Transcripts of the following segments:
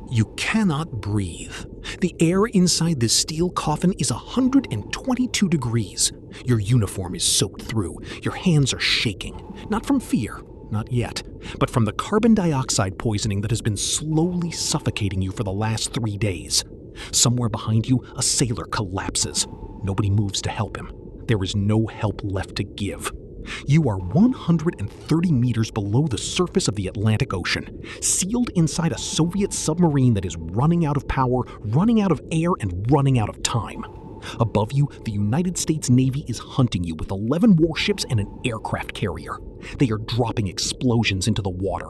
You cannot breathe. The air inside this steel coffin is 122 degrees. Your uniform is soaked through. Your hands are shaking. Not from fear, not yet, but from the carbon dioxide poisoning that has been slowly suffocating you for the last 3 days. Somewhere behind you, a sailor collapses. Nobody moves to help him. There is no help left to give. You are 130 meters below the surface of the Atlantic Ocean, sealed inside a Soviet submarine that is running out of power, running out of air, and running out of time. Above you, the United States Navy is hunting you with 11 warships and an aircraft carrier. They are dropping explosions into the water.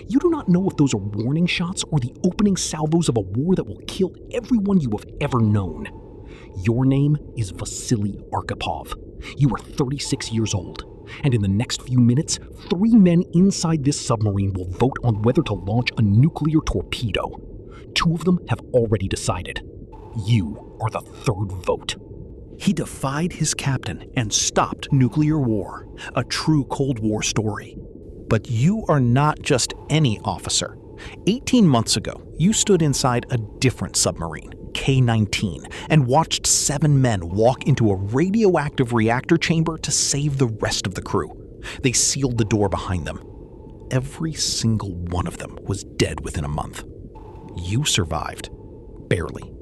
You do not know if those are warning shots or the opening salvos of a war that will kill everyone you have ever known. Your name is Vasili Arkhipov. You are 36 years old. And in the next few minutes, 3 men inside this submarine will vote on whether to launch a nuclear torpedo. 2 of them have already decided. You are the 3rd vote. He defied his captain and stopped nuclear war, a true Cold War story. But you are not just any officer. 18 months ago, you stood inside a different submarine, K-19, and watched 7 men walk into a radioactive reactor chamber to save the rest of the crew. They sealed the door behind them. Every single one of them was dead within a month. You survived. Barely.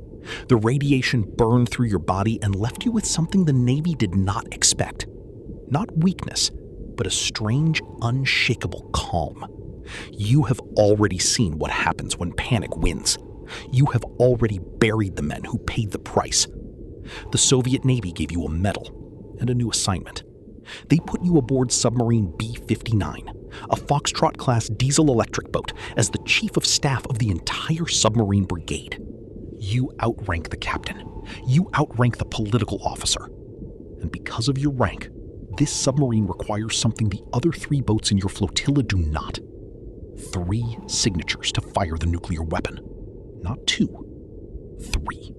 The radiation burned through your body and left you with something the Navy did not expect. Not weakness, but a strange, unshakable calm. You have already seen what happens when panic wins. You have already buried the men who paid the price. The Soviet Navy gave you a medal and a new assignment. They put you aboard submarine B-59, a Foxtrot-class diesel-electric boat, as the chief of staff of the entire submarine brigade. You outrank the captain. You outrank the political officer. And because of your rank, this submarine requires something the other 3 boats in your flotilla do not. 3 signatures to fire the nuclear weapon. Not 2, 3.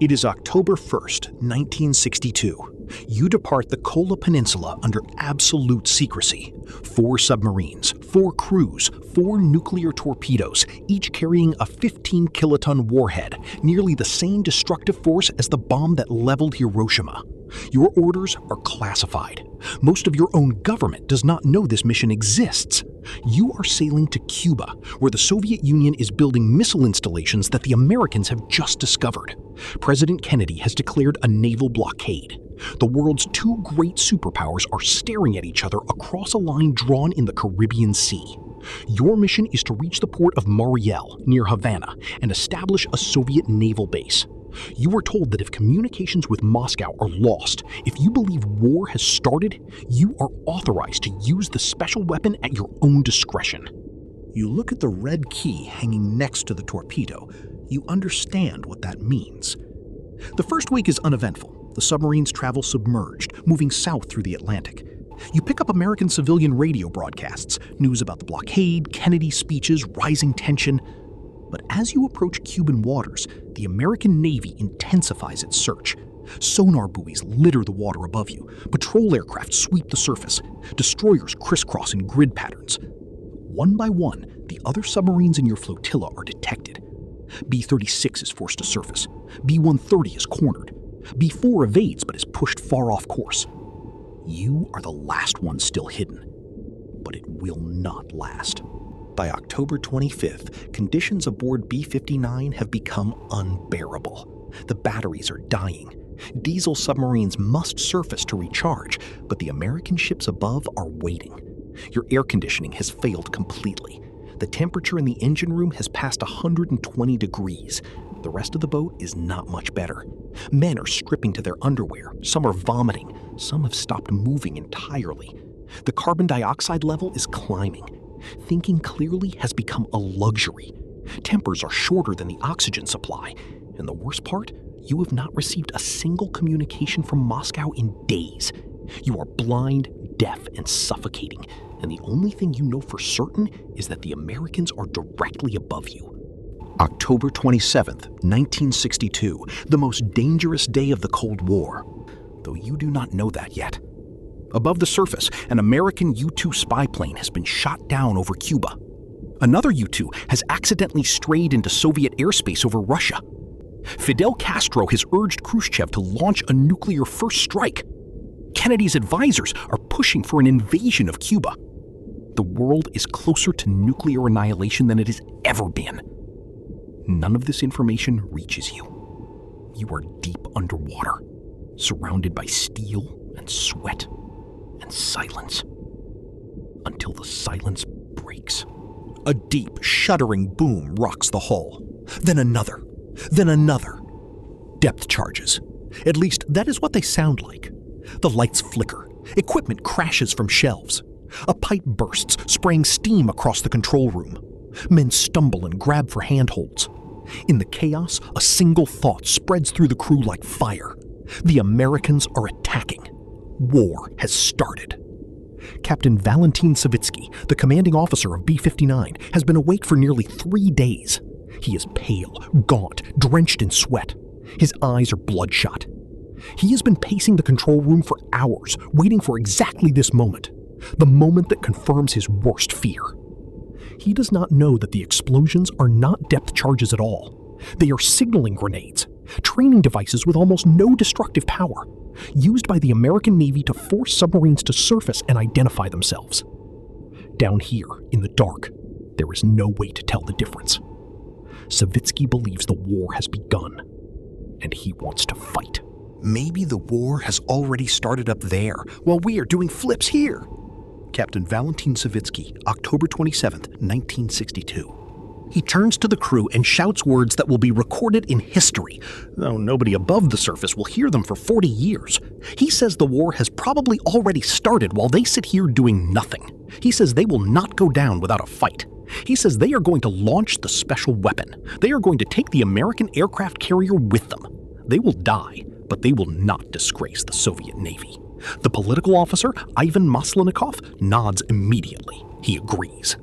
It is October 1st, 1962. You depart the Kola Peninsula under absolute secrecy. 4 submarines, 4 crews, 4 nuclear torpedoes, each carrying a 15-kiloton warhead, nearly the same destructive force as the bomb that leveled Hiroshima. Your orders are classified. Most of your own government does not know this mission exists. You are sailing to Cuba, where the Soviet Union is building missile installations that the Americans have just discovered. President Kennedy has declared a naval blockade. The world's 2 great superpowers are staring at each other across a line drawn in the Caribbean Sea. Your mission is to reach the port of Mariel, near Havana, and establish a Soviet naval base. You are told that if communications with Moscow are lost, if you believe war has started, you are authorized to use the special weapon at your own discretion. You look at the red key hanging next to the torpedo. You understand what that means. The first week is uneventful. The submarines travel submerged, moving south through the Atlantic. You pick up American civilian radio broadcasts, news about the blockade, Kennedy speeches, rising tension. But as you approach Cuban waters, the American Navy intensifies its search. Sonar buoys litter the water above you. Patrol aircraft sweep the surface. Destroyers crisscross in grid patterns. One by one, the other submarines in your flotilla are detected. B-36 is forced to surface. B-130 is cornered. B-4 evades but is pushed far off course. You are the last one still hidden. But it will not last. By October 25th, conditions aboard B-59 have become unbearable. The batteries are dying. Diesel submarines must surface to recharge, but the American ships above are waiting. Your air conditioning has failed completely. The temperature in the engine room has passed 120 degrees. The rest of the boat is not much better. Men are stripping to their underwear. Some are vomiting. Some have stopped moving entirely. The carbon dioxide level is climbing. Thinking clearly has become a luxury. Tempers are shorter than the oxygen supply. And the worst part, you have not received a single communication from Moscow in days. You are blind, deaf, and suffocating. And the only thing you know for certain is that the Americans are directly above you. October 27th, 1962, the most dangerous day of the Cold War. Though you do not know that yet. Above the surface, an American U-2 spy plane has been shot down over Cuba. Another U-2 has accidentally strayed into Soviet airspace over Russia. Fidel Castro has urged Khrushchev to launch a nuclear first strike. Kennedy's advisors are pushing for an invasion of Cuba. The world is closer to nuclear annihilation than it has ever been. None of this information reaches you. You are deep underwater, surrounded by steel and sweat and silence. Until the silence breaks. A deep, shuddering boom rocks the hull. Then another. Then another. Depth charges. At least that is what they sound like. The lights flicker. Equipment crashes from shelves. A pipe bursts, spraying steam across the control room. Men stumble and grab for handholds. In the chaos, a single thought spreads through the crew like fire. The Americans are attacking. War has started. Captain Valentin Savitsky, the commanding officer of B-59, has been awake for nearly 3 days. He is pale, gaunt, drenched in sweat. His eyes are bloodshot. He has been pacing the control room for hours, waiting for exactly this moment, the moment that confirms his worst fear. He does not know that the explosions are not depth charges at all. They are signaling grenades, training devices with almost no destructive power, used by the American Navy to force submarines to surface and identify themselves. Down here, in the dark, there is no way to tell the difference. Savitsky believes the war has begun, and he wants to fight. Maybe the war has already started up there, while we are doing flips here. Captain Valentin Savitsky, October 27th, 1962. He turns to the crew and shouts words that will be recorded in history, though nobody above the surface will hear them for 40 years. He says the war has probably already started while they sit here doing nothing. He says they will not go down without a fight. He says they are going to launch the special weapon. They are going to take the American aircraft carrier with them. They will die, but they will not disgrace the Soviet Navy. The political officer, Ivan Maslenikov, nods immediately. He agrees.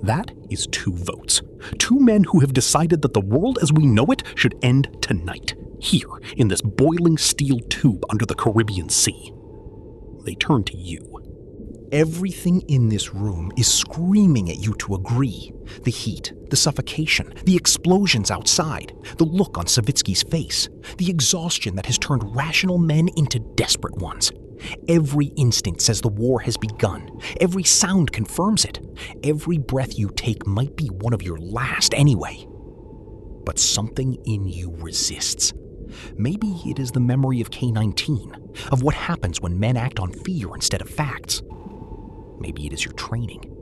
That is 2 votes. 2 men who have decided that the world as we know it should end tonight, here in this boiling steel tube under the Caribbean Sea. They turn to you. Everything in this room is screaming at you to agree. The heat, the suffocation, the explosions outside, the look on Savitsky's face, the exhaustion that has turned rational men into desperate ones. Every instinct says the war has begun. Every sound confirms it. Every breath you take might be one of your last anyway. But something in you resists. Maybe it is the memory of K-19, of what happens when men act on fear instead of facts. Maybe it is your training.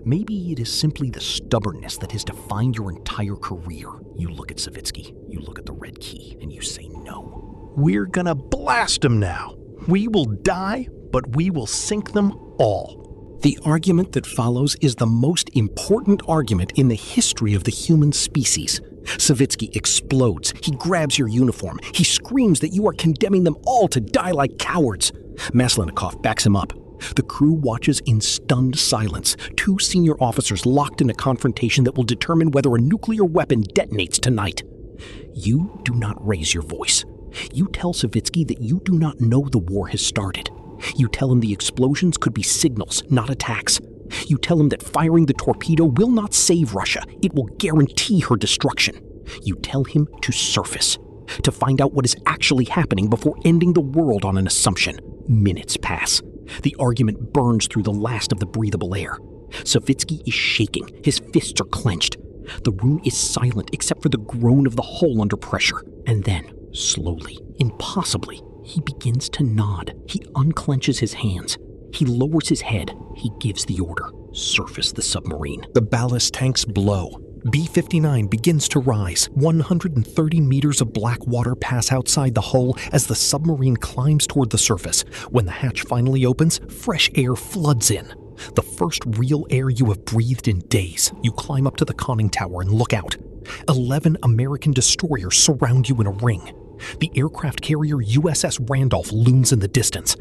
Maybe it is simply the stubbornness that has defined your entire career. You look at Savitsky, you look at the red key, and you say no. We're gonna blast them now. We will die, but we will sink them all. The argument that follows is the most important argument in the history of the human species. Savitsky explodes. He grabs your uniform. He screams that you are condemning them all to die like cowards. Maslenikov backs him up. The crew watches in stunned silence, 2 senior officers locked in a confrontation that will determine whether a nuclear weapon detonates tonight. You do not raise your voice. You tell Savitsky that you do not know the war has started. You tell him the explosions could be signals, not attacks. You tell him that firing the torpedo will not save Russia. It will guarantee her destruction. You tell him to surface, to find out what is actually happening before ending the world on an assumption. Minutes pass. The argument burns through the last of the breathable air. Savitsky is shaking. His fists are clenched. The room is silent except for the groan of the hull under pressure. And then, slowly, impossibly, he begins to nod. He unclenches his hands. He lowers his head. He gives the order. Surface the submarine. The ballast tanks blow. B-59 begins to rise. 130 meters of black water pass outside the hull as the submarine climbs toward the surface. When the hatch finally opens, fresh air floods in. The first real air you have breathed in days. You climb up to the conning tower and look out. 11 American destroyers surround you in a ring. The aircraft carrier USS Randolph looms in the distance.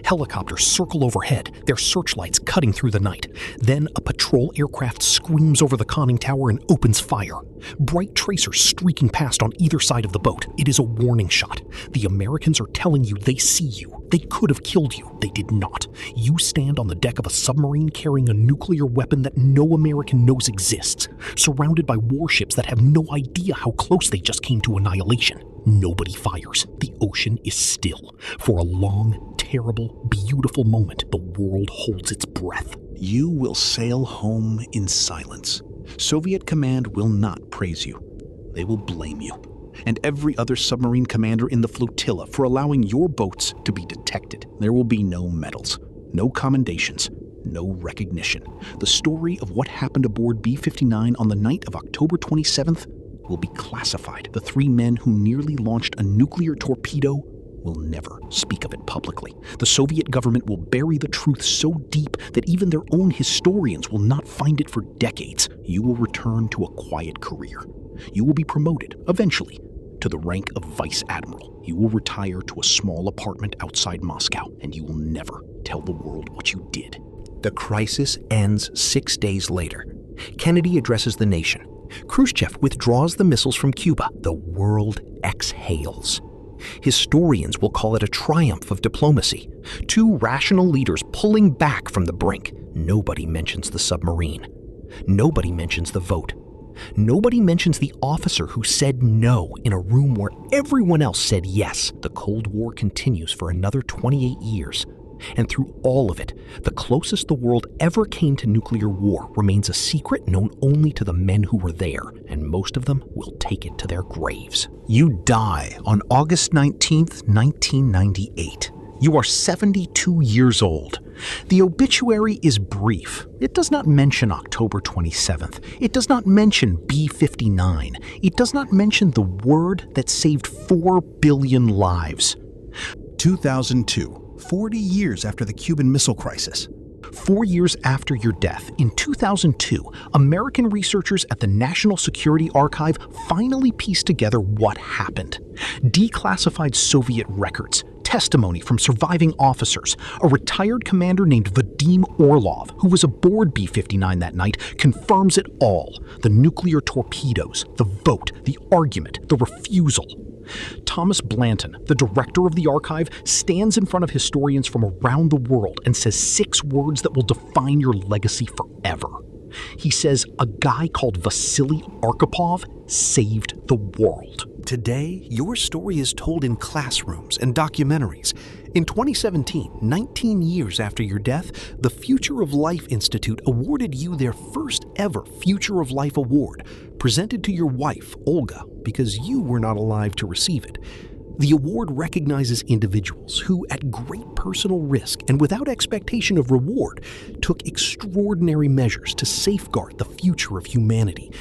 Helicopters circle overhead, their searchlights cutting through the night. Then a patrol aircraft screams over the conning tower and opens fire. Bright tracers streaking past on either side of the boat. It is a warning shot. The Americans are telling you they see you. They could have killed you. They did not. You stand on the deck of a submarine carrying a nuclear weapon that no American knows exists, surrounded by warships that have no idea how close they just came to annihilation. Nobody fires. The ocean is still. For a long, terrible, beautiful moment, the world holds its breath. You will sail home in silence. Soviet command will not praise you. They will blame you, and every other submarine commander in the flotilla, for allowing your boats to be detected. There will be no medals, no commendations, no recognition. The story of what happened aboard B-59 on the night of October 27th will be classified. The 3 men who nearly launched a nuclear torpedo will never speak of it publicly. The Soviet government will bury the truth so deep that even their own historians will not find it for decades. You will return to a quiet career. You will be promoted, eventually, to the rank of vice admiral. You will retire to a small apartment outside Moscow, and you will never tell the world what you did. The crisis ends 6 days later. Kennedy addresses the nation. Khrushchev withdraws the missiles from Cuba. The world exhales. Historians will call it a triumph of diplomacy. 2 rational leaders pulling back from the brink. Nobody mentions the submarine. Nobody mentions the vote. Nobody mentions the officer who said no in a room where everyone else said yes. The Cold War continues for another 28 years. And through all of it, the closest the world ever came to nuclear war remains a secret known only to the men who were there, and most of them will take it to their graves. You die on August 19th, 1998. You are 72 years old. The obituary is brief. It does not mention October 27th. It does not mention B-59. It does not mention the word that saved 4 billion lives. 2002. 40 years after the Cuban Missile Crisis. 4 years after your death, in 2002, American researchers at the National Security Archive finally pieced together what happened. Declassified Soviet records, testimony from surviving officers, a retired commander named Vadim Orlov, who was aboard B-59 that night, confirms it all. The nuclear torpedoes, the vote, the argument, the refusal. Thomas Blanton, the director of the archive, stands in front of historians from around the world and says 6 words that will define your legacy forever. He says a guy called Vasili Arkhipov saved the world. Today, your story is told in classrooms and documentaries. In 2017, 19 years after your death, the Future of Life Institute awarded you their first ever Future of Life Award, presented to your wife, Olga, because you were not alive to receive it. The award recognizes individuals who, at great personal risk and without expectation of reward, took extraordinary measures to safeguard the future of humanity.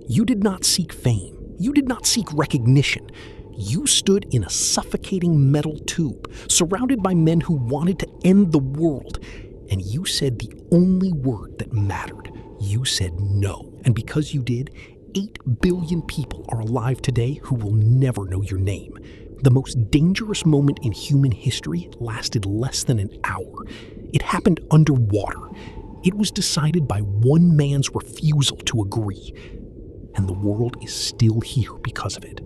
You did not seek fame. You did not seek recognition. You stood in a suffocating metal tube, surrounded by men who wanted to end the world, and you said the only word that mattered. You said no. And because you did, 8 billion people are alive today who will never know your name. The most dangerous moment in human history lasted less than an hour. It happened underwater. It was decided by one man's refusal to agree. And the world is still here because of it.